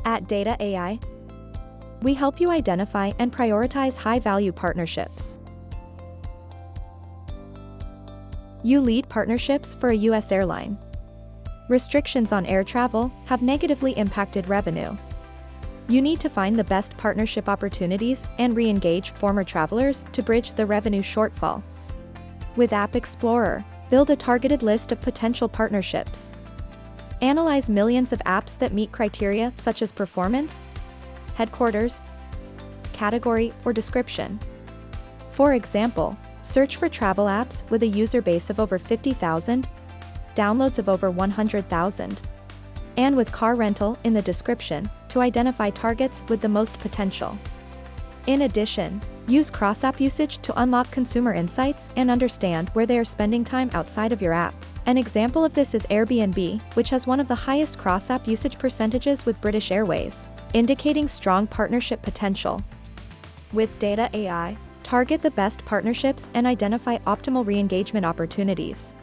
At Dataai, we help you identify and prioritize high-value partnerships. You lead partnerships for a U.S. airline. Restrictions on air travel have negatively impacted revenue. You need to find the best partnership opportunities and re-engage former travelers to bridge the revenue shortfall. With App Explorer, build a targeted list of potential partnerships. Analyze millions of apps that meet criteria such as performance, headquarters, category, or description. For example, search for travel apps with a user base of over 50,000, downloads of over 100,000, and with car rental in the description to identify targets with the most potential. In addition, use cross-app usage to unlock consumer insights and understand where they are spending time outside of your app. An example of this is Airbnb, which has one of the highest cross-app usage percentages with British Airways, indicating strong partnership potential. With Dataai, target the best partnerships and identify optimal re-engagement opportunities.